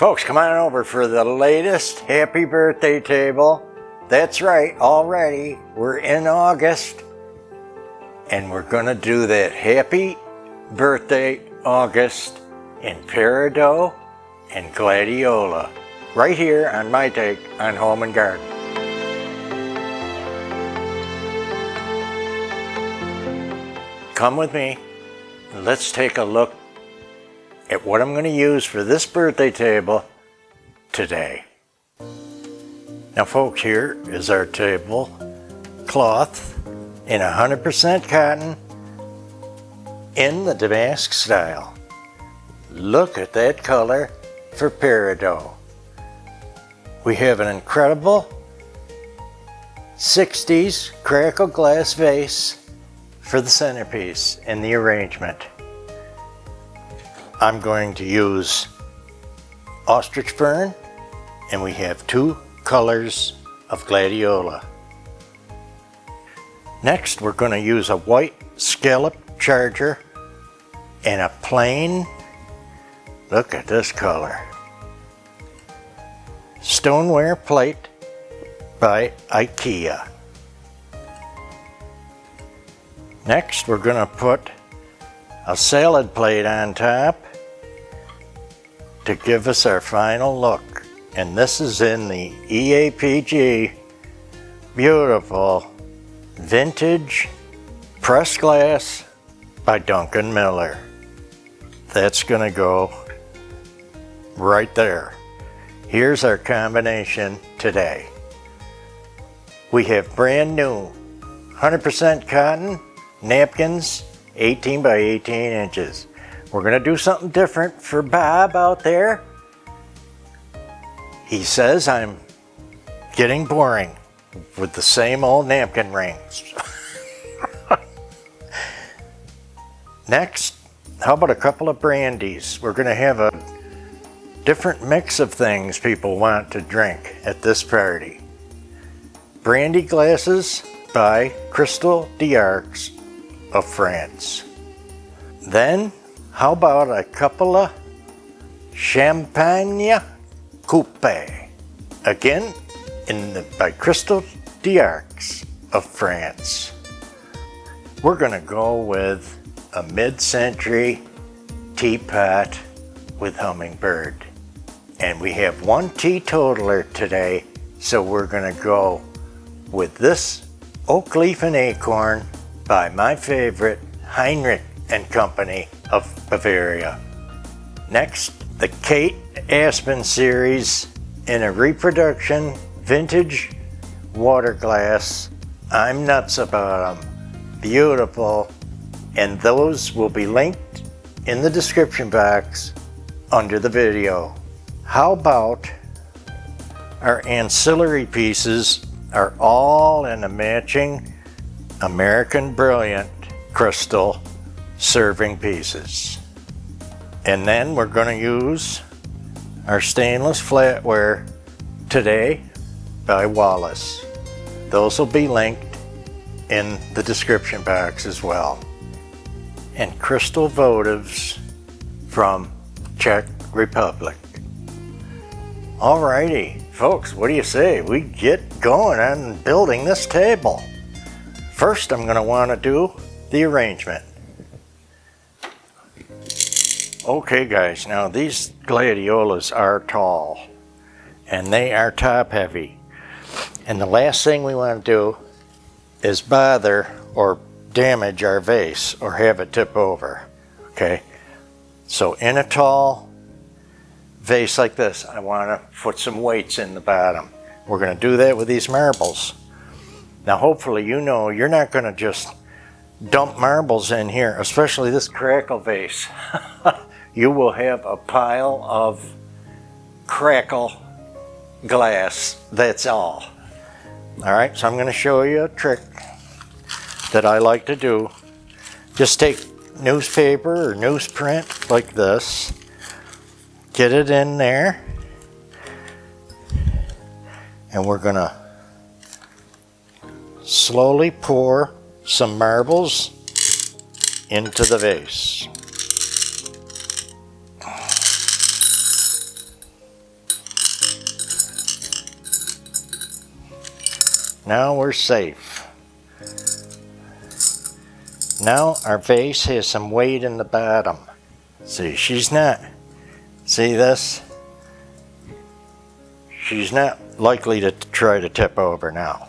Folks, come on over for the latest happy birthday table. That's right, already we're in August and we're gonna do that happy birthday August in Peridot and Gladiolus right here on my take on Home and Garden. Come with me and let's take a look at what I'm going to use for this birthday table today. Now folks, here is our table cloth in 100% cotton in the damask style. Look at that color for Peridot. We have an incredible 60s crackle glass vase for the centerpiece and the arrangement. I'm going to use ostrich fern, and we have 2 colors of gladiolus. Next, we're going to use a white scallop charger and a plain, look at this color, stoneware plate by IKEA. Next, we're going to put a salad plate on top to give us our final look. And this is in the EAPG beautiful vintage pressed glass by Duncan Miller. That's gonna go right there. Here's our combination today. We have brand new 100% cotton napkins, 18 by 18 inches. We're gonna do something different for Bob out there. He says I'm getting boring with the same old napkin rings. Next, how about a couple of brandies? We're gonna have a different mix of things people want to drink at this party. Brandy glasses by Crystal d'Arcs of France. Then, how about a couple of Champagne Coupe, again by Crystal d'Arcs of France. We're gonna go with a mid-century teapot with hummingbird. And we have 1 teetotaler today, so we're gonna go with this oak leaf and acorn by my favorite Heinrich and Company of Bavaria. Next, the Kate Aspen series in a reproduction vintage water glass. I'm nuts about them. Beautiful. And those will be linked in the description box under the video. How about our ancillary pieces are all in a matching American Brilliant crystal serving pieces. And then we're going to use our stainless flatware today by Wallace. Those will be linked in the description box as well. And crystal votives from Czech Republic. Alrighty, folks, what do you say? We get going on building this table. First, I'm going to want to do the arrangement. Okay guys, now these gladiolus are tall and they are top heavy. And the last thing we want to do is bother or damage our vase or have it tip over. Okay, so in a tall vase like this, I want to put some weights in the bottom. We're going to do that with these marbles. Now hopefully you know you're not going to just dump marbles in here, especially this crackle vase. You will have a pile of crackle glass, that's all. Alright, so I'm going to show you a trick that I like to do. Just take newspaper or newsprint like this, get it in there, and we're going to slowly pour some marbles into the vase. Now we're safe. Now our vase has some weight in the bottom. See, she's not, see this? She's not likely to try to tip over now.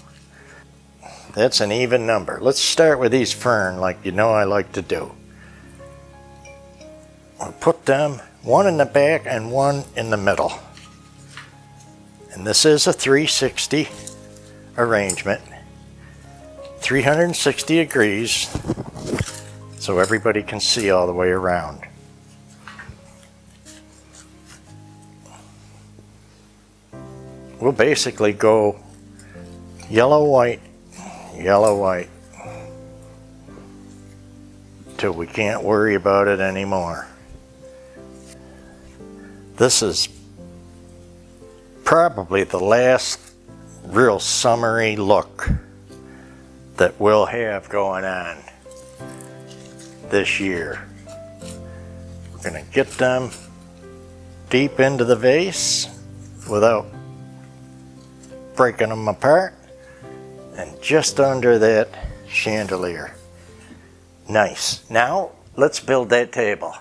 That's an even number. Let's start with these fern like you know I like to do. We'll put them one in the back and one in the middle. And this is a 360 arrangement. 360 degrees so everybody can see all the way around. We'll basically go yellow, white, till we can't worry about it anymore. This is probably the last real summery look that we'll have going on this year. We're going to get them deep into the vase without breaking them apart and just under that chandelier. Nice. Now let's build that table.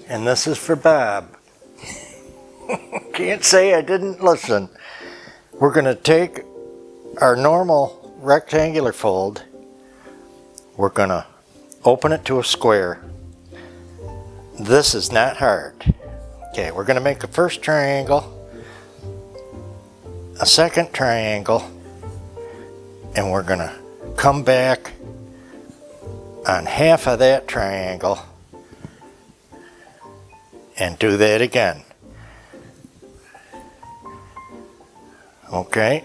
And this is for Bob. Can't say I didn't listen. We're going to take our normal rectangular fold. We're going to open it to a square. This is not hard. Okay, we're going to make a first triangle, a second triangle, and we're going to come back on half of that triangle and do that again. Okay.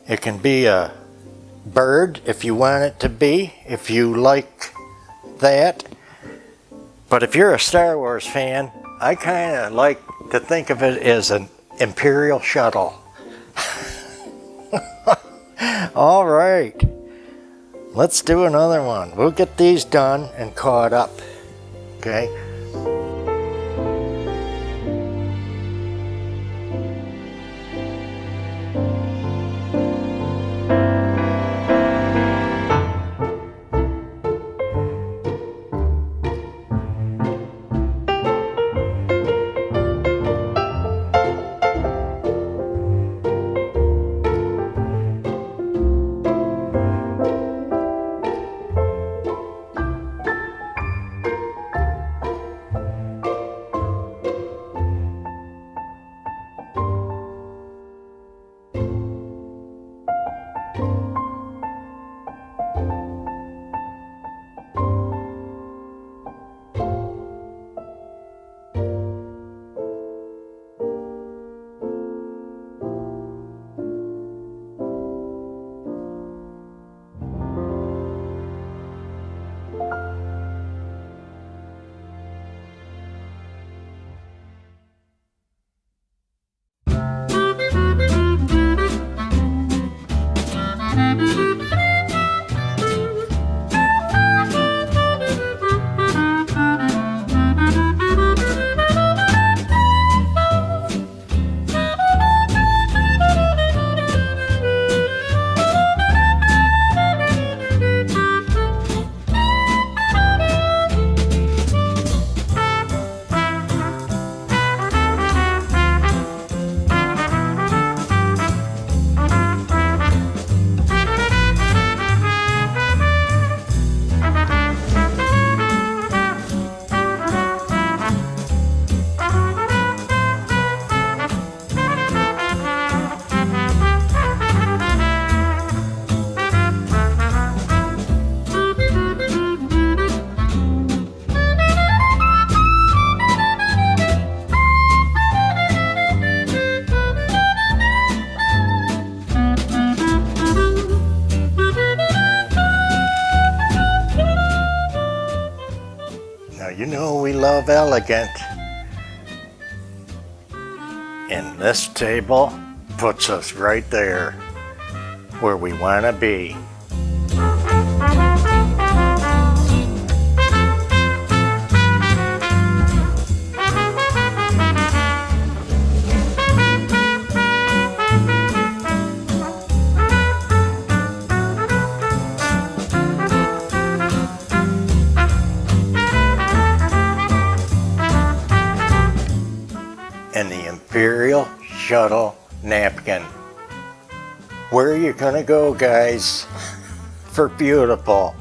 It can be a bird if you want it to be, if you like that. But if you're a Star Wars fan, I kind of like to think of it as an Imperial shuttle. All right, let's do another one. We'll get these done and caught up, okay? You know we love elegant. And this table puts us right there where we want to be. shuttle napkin. Where are you gonna go, guys, for beautiful?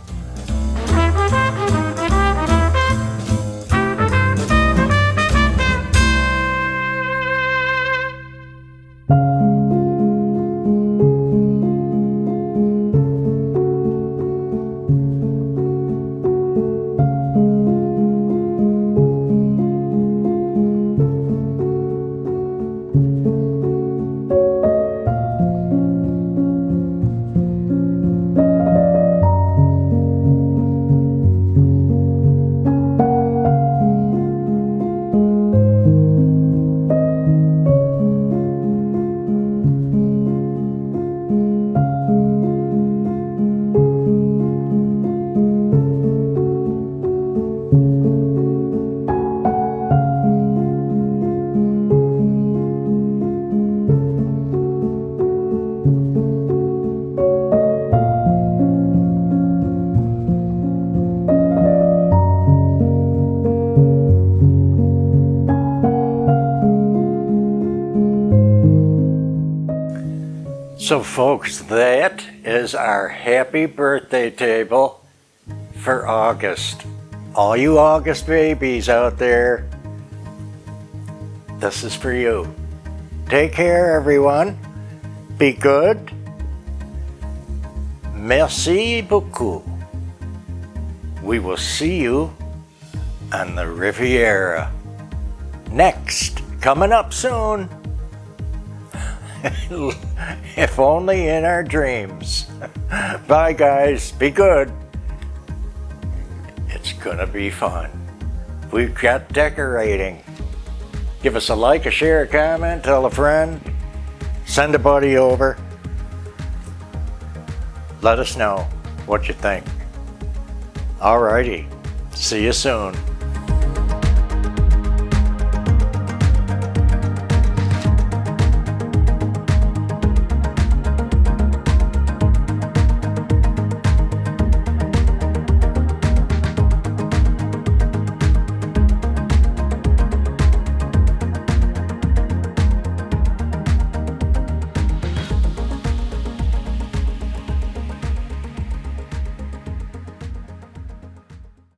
So folks, that is our happy birthday table for August. All you August babies out there, this is for you. Take care, everyone. Be good. Merci beaucoup. We will see you on the Riviera. Next, coming up soon. If only in our dreams. Bye, guys. Be good. It's gonna be fun. We've got decorating. Give us a like, a share, a comment, tell a friend, send a buddy over. Let us know what you think. Alrighty. See you soon.